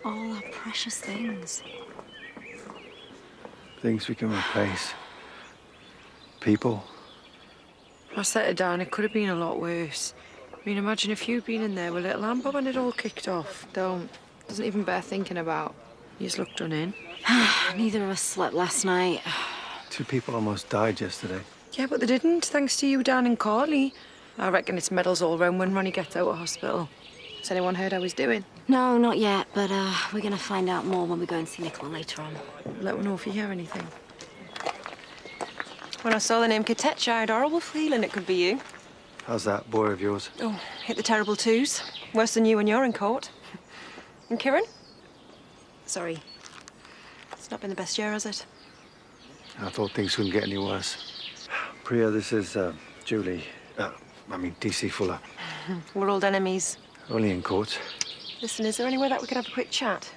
All our precious things. Things we can replace. People. I said to Dan, it could have been a lot worse. I mean, imagine if you'd been in there with little Amber when it all kicked off. Doesn't even bear thinking about. You just looked done in. Neither of us slept last night. 2 people almost died yesterday. Yeah, but they didn't, thanks to you, Dan and Carly. I reckon it's medals all round when Ronnie gets out of hospital. Has anyone heard how he's doing? No, not yet, but we're gonna find out more when we go and see Nicola later on. Let me know if you hear anything. When I saw the name Katecha, I had a horrible feeling it could be you. How's that boy of yours? Oh, hit the terrible 2s. Worse than you when you're in court. And Kieran? Sorry. It's not been the best year, has it? I thought things couldn't get any worse. Priya, this is Julie. DC Fuller. We're old enemies. Only in court. Listen, is there anywhere that we could have a quick chat?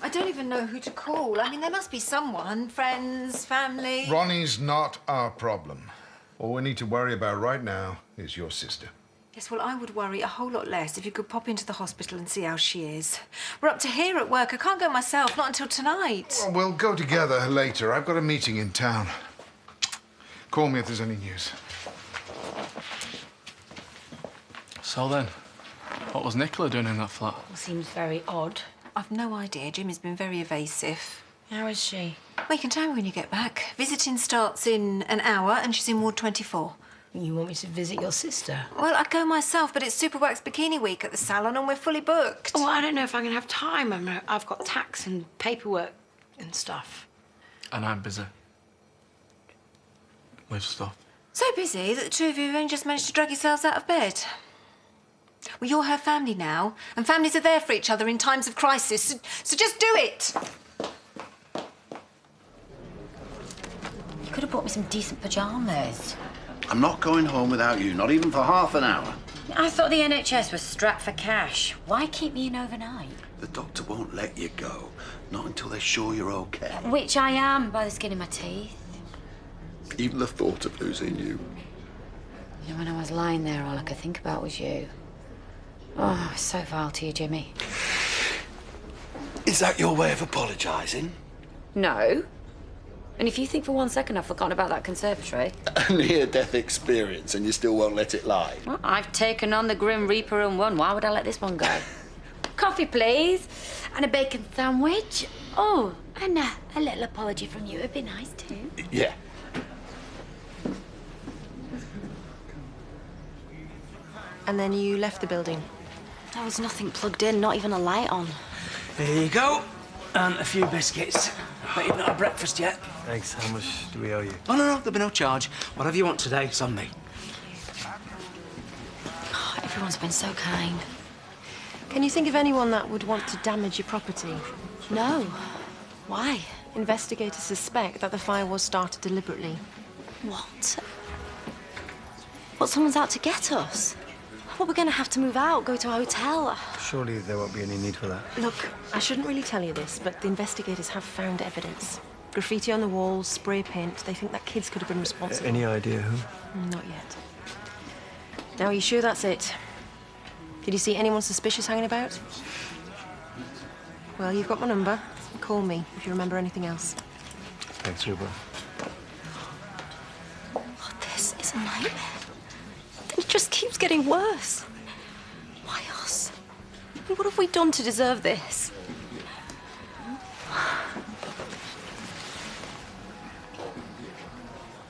I don't even know who to call. I mean, there must be someone. Friends, family. Ronnie's not our problem. All we need to worry about right now is your sister. Yes, well, I would worry a whole lot less if you could pop into the hospital and see how she is. We're up to here at work. I can't go myself, not until tonight. Well, we'll go together later. I've got a meeting in town. Call me if there's any news. So then, what was Nicola doing in that flat? Well, seems very odd. I've no idea. Jimmy's been very evasive. How is she? Well, you can tell me when you get back. Visiting starts in an hour and she's in Ward 24. You want me to visit your sister? Well, I'd go myself, but it's Super Wax Bikini Week at the salon and we're fully booked. Oh, I don't know if I'm going to have time. I've got tax and paperwork and stuff. And I'm busy. With stuff. So busy that the 2 of you ain't just managed to drag yourselves out of bed. Well, you're her family now, and families are there for each other in times of crisis, so just do it! You could have bought me some decent pyjamas. I'm not going home without you, not even for half an hour. I thought the NHS was strapped for cash. Why keep me in overnight? The doctor won't let you go, not until they're sure you're okay. Which I am, by the skin of my teeth. Even the thought of losing you. You know, when I was lying there, all I could think about was you. Oh, I was so vile to you, Jimmy. Is that your way of apologising? No. And if you think for 1 second I've forgotten about that conservatory... A near-death experience and you still won't let it lie? Well, I've taken on the Grim Reaper and won. Why would I let this one go? Coffee, please. And a bacon sandwich. Oh, and a little apology from you would be nice, too. Yeah. And then you left the building? There was nothing plugged in, not even a light on. Here you go. And a few biscuits. But you've not had breakfast yet. Thanks. How much do we owe you? Oh, no, there'll be no charge. Whatever you want today, it's on me. Oh, everyone's been so kind. Can you think of anyone that would want to damage your property? No. Why? Investigators suspect that the fire was started deliberately. What? What, someone's out to get us? Well, we're going to have to move out, go to a hotel. Surely there won't be any need for that. Look, I shouldn't really tell you this, but the investigators have found evidence. Graffiti on the walls, spray paint. They think that kids could have been responsible. Any idea who? Not yet. Now, are you sure that's it? Did you see anyone suspicious hanging about? Well, you've got my number. Call me if you remember anything else. Thanks, Ruba. Oh, this is a nightmare. It just keeps getting worse. Why us? I mean, what have we done to deserve this?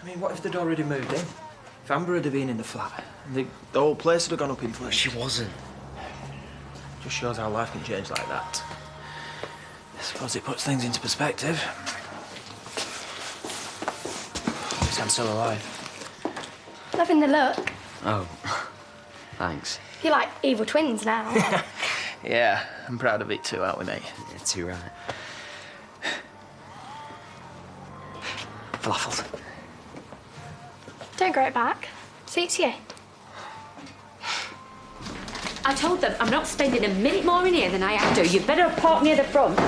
I mean, what if they'd already moved in? If Amber had been in the flat, the whole place would have gone up in flames. She wasn't. Just shows how life can change like that. I suppose it puts things into perspective. At least I'm still alive. Loving the look. Oh, thanks. You're like evil twins now. Yeah, I'm proud of it too, aren't we, mate? Yeah, too right. Falafels. Don't grow it back. Suits you. I told them I'm not spending a minute more in here than I have to. You better park near the front.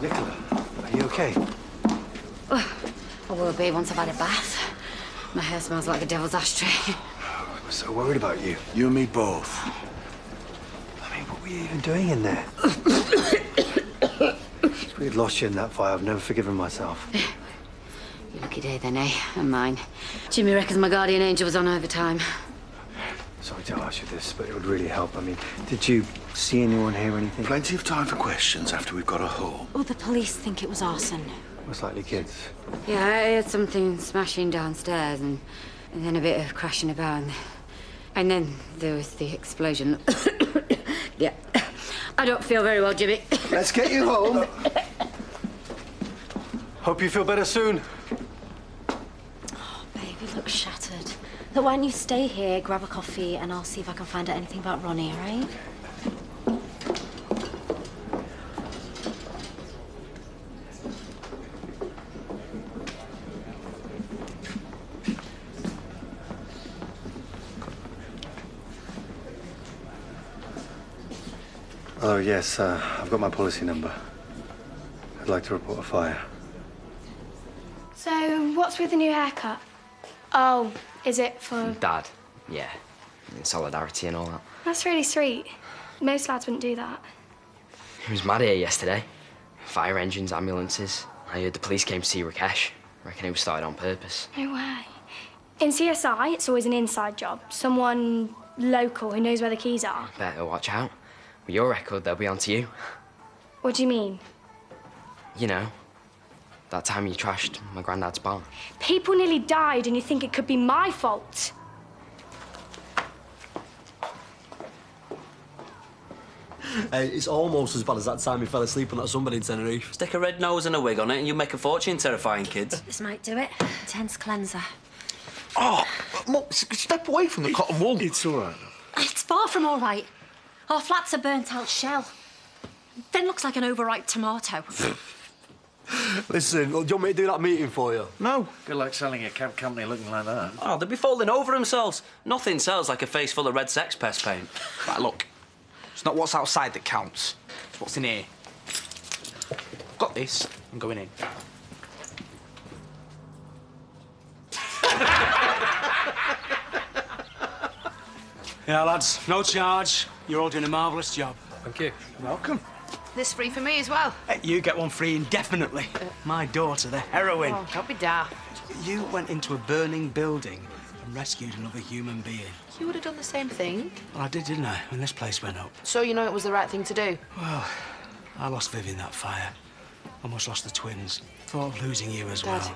Nicola, are you okay? I will be once I've had a bath. My hair smells like the devil's ashtray. I was so worried about you. You and me both. were you even doing in there? If we'd lost you in that fire, I've never forgiven myself. Your lucky day then, eh? And mine. Jimmy reckons my guardian angel was on overtime. Sorry to ask you this, but it would really help. I mean, did you see anyone hear anything? Plenty of time for questions after we've got her home. Oh, the police think it was arson. Most likely kids. Yeah, I heard something smashing downstairs and then a bit of crashing about. And then there was the explosion. Yeah. I don't feel very well, Jimmy. Let's get you home. Hope you feel better soon. Oh, babe, you look shattered. Look, why don't you stay here, grab a coffee, and I'll see if I can find out anything about Ronnie, all right? Oh, yes, I've got my policy number. I'd like to report a fire. So, what's with the new haircut? Oh, is it for... Dad, yeah. In solidarity and all that. That's really sweet. Most lads wouldn't do that. He was mad here yesterday. Fire engines, ambulances. I heard the police came to see Rakesh. I reckon it was started on purpose. No way. In CSI, it's always an inside job. Someone local who knows where the keys are. Better watch out. With your record, they'll be onto you. What do you mean? You know, that time you trashed my granddad's barn. People nearly died and you think it could be my fault. Hey, it's almost as bad as that time he fell asleep on that sunbed in Tenerife. Stick a red nose and a wig on it and you'll make a fortune terrifying kids. This might do it. Intense cleanser. Oh, Mum, step away from the cotton wool. It's all right. It's far from all right. Our flat's a burnt-out shell. Then looks like an overripe tomato. Listen, do you want me to do that meeting for you? No. Good luck selling a cab company looking like that. Oh, they'd be falling over themselves. Nothing sells like a face full of red sex pest paint. Right, look. It's not what's outside that counts. It's what's in here. Got this. I'm going in. Yeah, lads, no charge. You're all doing a marvellous job. Thank you. Welcome. This free for me as well. Hey, you get one free indefinitely. My daughter, the heroine. Oh, don't be daft. You went into a burning building and rescued another human being. You would have done the same thing. Well, I did, didn't I, when this place went up? So you know it was the right thing to do? Well, I lost Viv in that fire. Almost lost the twins. Thought of losing you as Dad, well.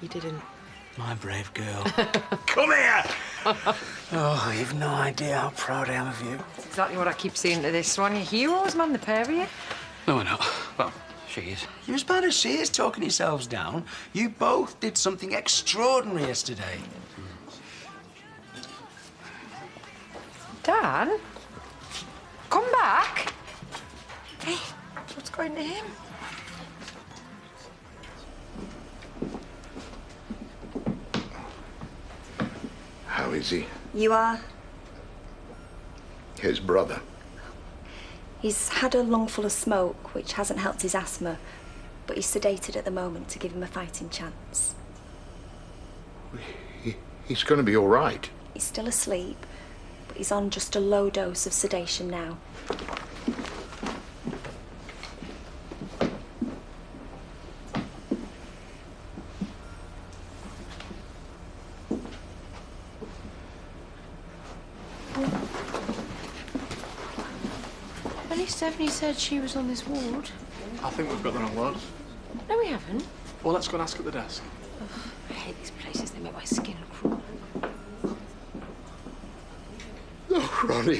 you didn't. My brave girl. Come here! Oh, you've no idea how proud I am of you. That's exactly what I keep saying to this one. You're heroes, man, the pair of you. No, we're not. Well, she is. You're as bad as she is talking yourselves down. You both did something extraordinary yesterday. Dad? Come back. Hey, what's going to him? How is he? You are? His brother. He's had a lungful of smoke, which hasn't helped his asthma, but he's sedated at the moment to give him a fighting chance. He's going to be all right. He's still asleep, but he's on just a low dose of sedation now. Only Stephanie said she was on this ward. I think we've got the wrong ward. No, we haven't. Well, let's go and ask at the desk. Ugh, I hate these places. They make my skin crawl. Oh, Ronnie.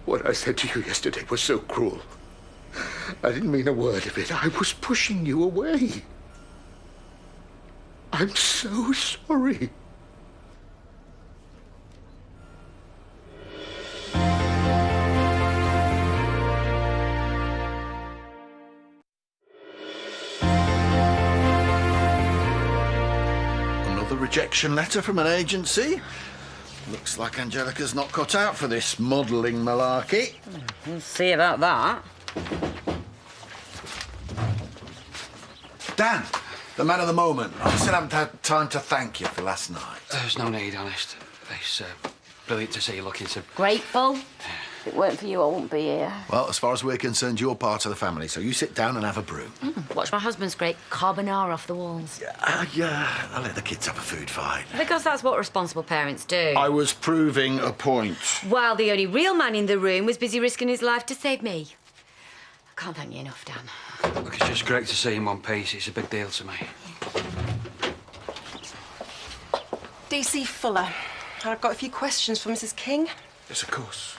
What I said to you yesterday was so cruel. I didn't mean a word of it. I was pushing you away. I'm so sorry. Another rejection letter from an agency. Looks like Angelica's not cut out for this modelling malarkey. We'll see about that. Dan, the man of the moment. I still haven't had time to thank you for last night. There's no need, honest. It's brilliant to see you looking so... Grateful. If it weren't for you, I wouldn't be here. Well, as far as we're concerned, you're part of the family, so you sit down and have a brew. Watch my husband's great carbonara off the walls. I let the kids have a food fight. Because that's what responsible parents do. I was proving a point. While the only real man in the room was busy risking his life to save me. I can't thank you enough, Dan. Look, it's just great to see you in one piece. It's a big deal to me. DC Fuller. I've got a few questions for Mrs. King. Yes, of course.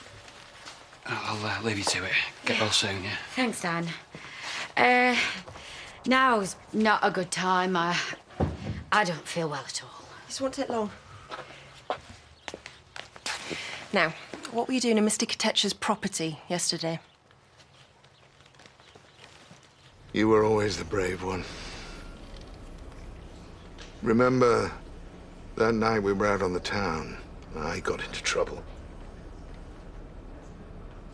I'll leave you to it. Get well soon, yeah? Thanks, Dan. Now's not a good time. I don't feel well at all. This won't take long. Now, what were you doing in Mr. Katech's property yesterday? You were always the brave one. Remember that night we were out on the town? I got into trouble.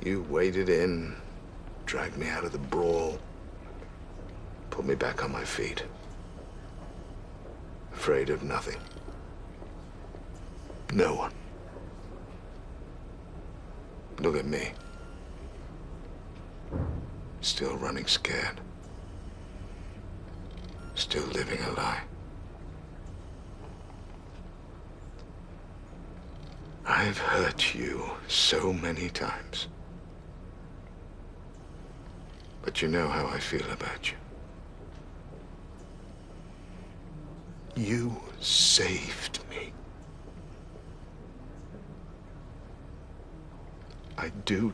You waded in, dragged me out of the brawl, put me back on my feet. Afraid of nothing. No one. Look at me. Still running scared. Still living a lie. I've hurt you so many times. But you know how I feel about you. You saved me. I do.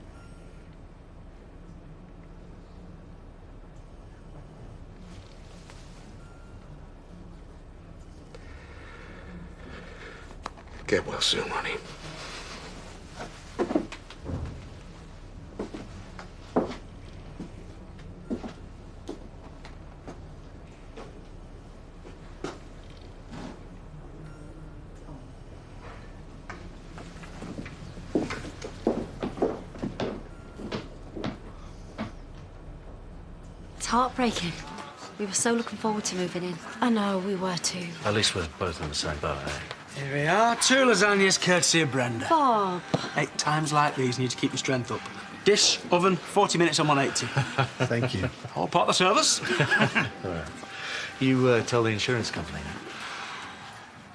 Get well soon, honey. It's heartbreaking. We were so looking forward to moving in. I know, we were too. At least we're both in the same boat, eh? Here we are, 2 lasagnas courtesy of Brenda. Bob. 8 times like these, you need to keep your strength up. Dish, oven, 40 minutes on 180. Thank you. All part of the service. You tell the insurance company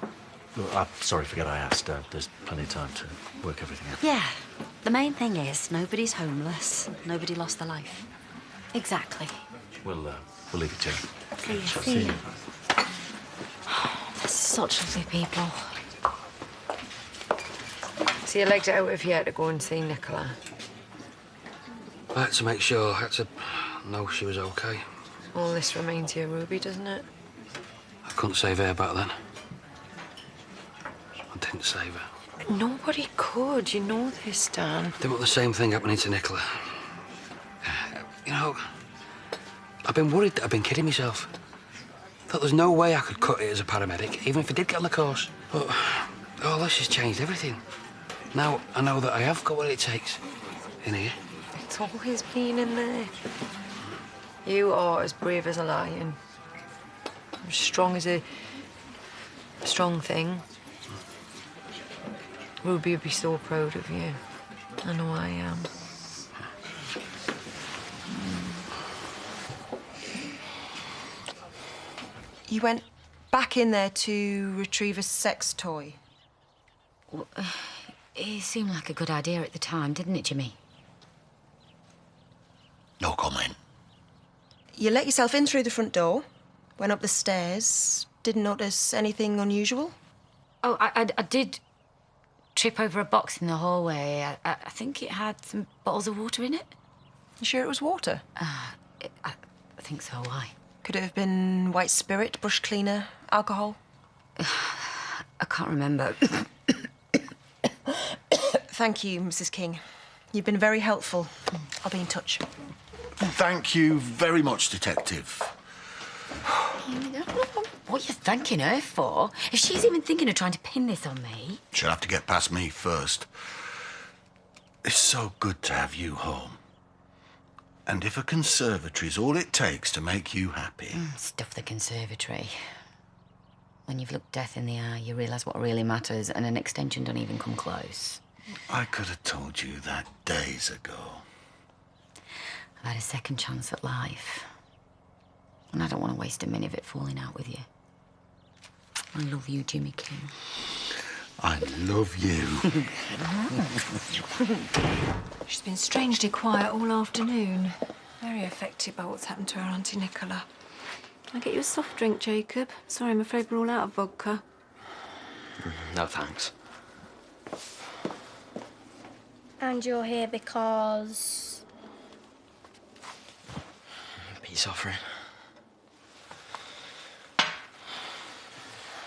now? Look, I'm sorry, forget I asked. There's plenty of time to work everything out. Yeah. The main thing is nobody's homeless. Nobody lost their life. Exactly. We'll leave it to you. See you. They're such lovely people. So you legged it out if you had to go and see Nicola? I had to make sure. I had to know she was okay. All this reminds you of Ruby, doesn't it? I couldn't save her back then. I didn't save her. Nobody could. You know this, Dan. Didn't want the same thing happening to Nicola. You know, I've been worried that I've been kidding myself. Thought there's no way I could cut it as a paramedic, even if I did get on the course. But all this has changed everything. Now I know that I have got what it takes in here. It's always been in there. You are as brave as a lion. As strong as a strong thing. Ruby would be so proud of you. I know I am. You went back in there to retrieve a sex toy. Well, it seemed like a good idea at the time, didn't it, Jimmy? No comment. You let yourself in through the front door, went up the stairs, didn't notice anything unusual? Oh, I did trip over a box in the hallway. I think it had some bottles of water in it. You sure it was water? I think so. Why? Could it have been white spirit, brush cleaner, alcohol? I can't remember. Thank you, Mrs. King. You've been very helpful. I'll be in touch. Thank you very much, Detective. What are you thanking her for? If she's even thinking of trying to pin this on me... She'll have to get past me first. It's so good to have you home. And if a conservatory's all it takes to make you happy... Stuff the conservatory. When you've looked death in the eye, you realise what really matters, and an extension don't even come close. I could have told you that days ago. I've had a second chance at life. And I don't want to waste a minute of it falling out with you. I love you, Jimmy King. I love you. She's been strangely quiet all afternoon. Very affected by what's happened to her Auntie Nicola. Can I get you a soft drink, Jacob? Sorry, I'm afraid we're all out of vodka. No, thanks. And you're here because... Peace offering.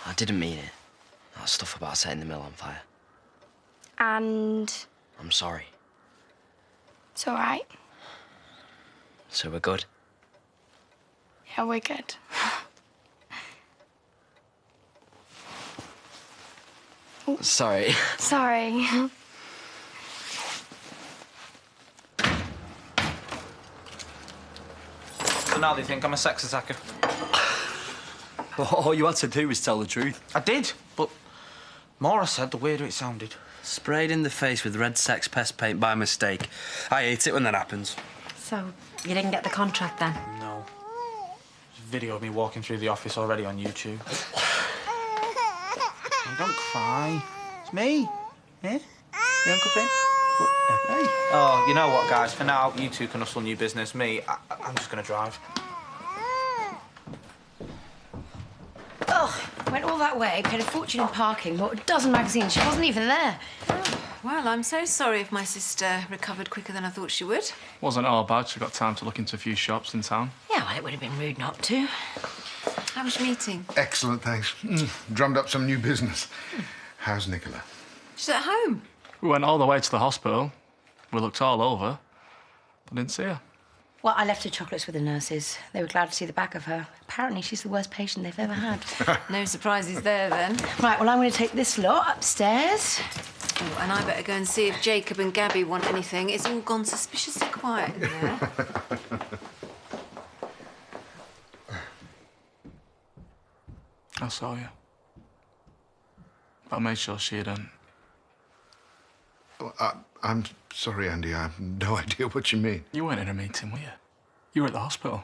I didn't mean it. That stuff about setting the mill on fire. And... I'm sorry. It's all right. So we're good? Yeah, we're good. Sorry. Sorry. So now they think I'm a sex attacker. All you had to do was tell the truth. I did, but more I said, the weirder it sounded. Sprayed in the face with red sex pest paint by mistake. I hate it when that happens. So, you didn't get the contract then? No. There's a video of me walking through the office already on YouTube. Oh, don't cry. It's me. Yeah? The Uncle Finn? Hey. Oh, you know what, guys? For now, you two can hustle new business. Me, I'm just going to drive. Oh, went all that way, paid a fortune in parking, bought a dozen magazines. She wasn't even there. Well, I'm so sorry if my sister recovered quicker than I thought she would. Wasn't all bad. She got time to look into a few shops in town. Yeah, well, it would have been rude not to. How was your meeting? Excellent, thanks. Drummed up some new business. How's Nicola? She's at home. We went all the way to the hospital. We looked all over, but didn't see her. Well, I left her chocolates with the nurses. They were glad to see the back of her. Apparently, she's the worst patient they've ever had. No surprises there, then. Right, well, I'm going to take this lot upstairs. Oh, and I better go and see if Jacob and Gabby want anything. It's all gone suspiciously quiet in there. I saw you. But I made sure she hadn't. I'm sorry, Andy. I have no idea what you mean. You weren't in a meeting, were you? You were at the hospital,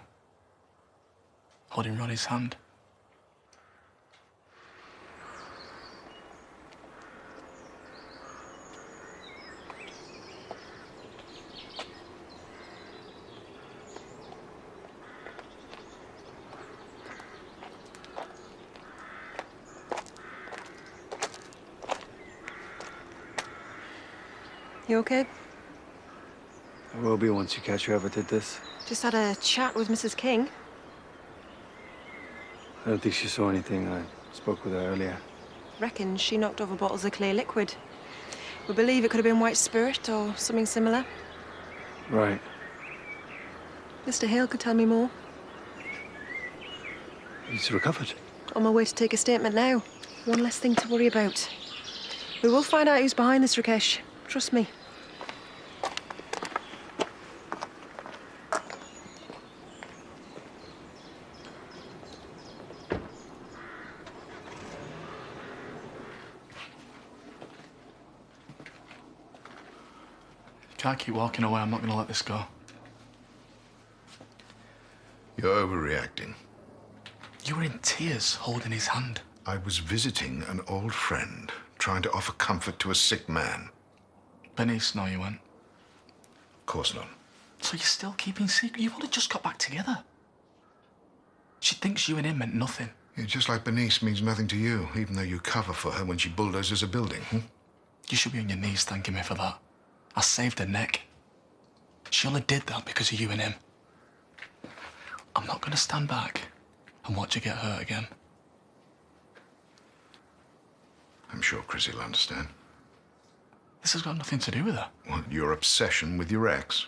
holding Ronnie's hand. You okay? I will be once you catch whoever did this. Just had a chat with Mrs. King. I don't think she saw anything. I spoke with her earlier. Reckon she knocked over bottles of clear liquid. We believe it could have been white spirit or something similar. Right. Mr. Hale could tell me more. He's recovered. On my way to take a statement now. One less thing to worry about. We will find out who's behind this, Rakesh. Trust me. You can't keep walking away. I'm not going to let this go. You're overreacting. You were in tears holding his hand. I was visiting an old friend, trying to offer comfort to a sick man. Bernice, no, you weren't. Of course not. So you're still keeping secret? You've only just got back together. She thinks you and him meant nothing. Yeah, just like Bernice means nothing to you, even though you cover for her when she bulldozes a building. You should be on your knees thanking me for that. I saved her neck. She only did that because of you and him. I'm not going to stand back and watch her get hurt again. I'm sure Chrissy will understand. This has got nothing to do with her. Well, your obsession with your ex.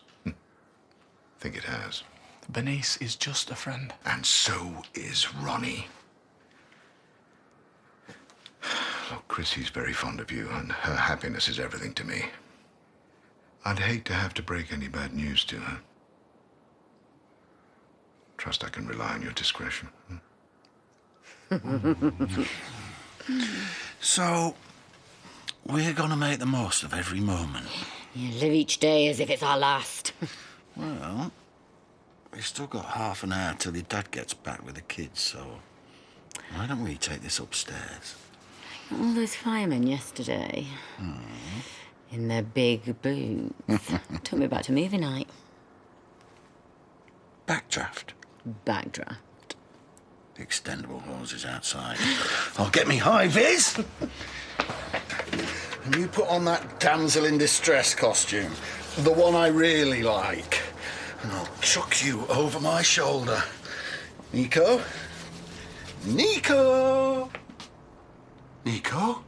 Think it has. Bernice is just a friend. And so is Ronnie. Look, Chrissy's very fond of you, and her happiness is everything to me. I'd hate to have to break any bad news to her. Trust I can rely on your discretion. So, we're gonna make the most of every moment. You live each day as if it's our last. Well, we've still got half an hour till your dad gets back with the kids, so why don't we take this upstairs? All those firemen yesterday. In their big boots. Took me back to movie night. Backdraft? Backdraft. Extendable hoses outside. I'll get me high vis. And you put on that damsel in distress costume, the one I really like, and I'll chuck you over my shoulder. Nico? Nico! Nico?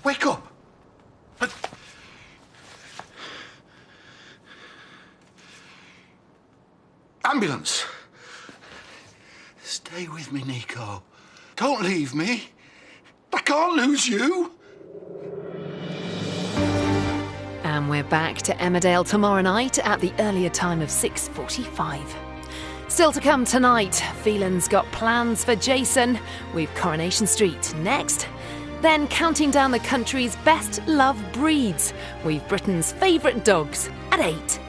Wake up! Ambulance! Stay with me, Nico. Don't leave me. I can't lose you. And we're back to Emmerdale tomorrow night at the earlier time of 6:45. Still to come tonight, Phelan's got plans for Jason. We've Coronation Street next. Then counting down the country's best loved breeds. We've Britain's favourite dogs at 8.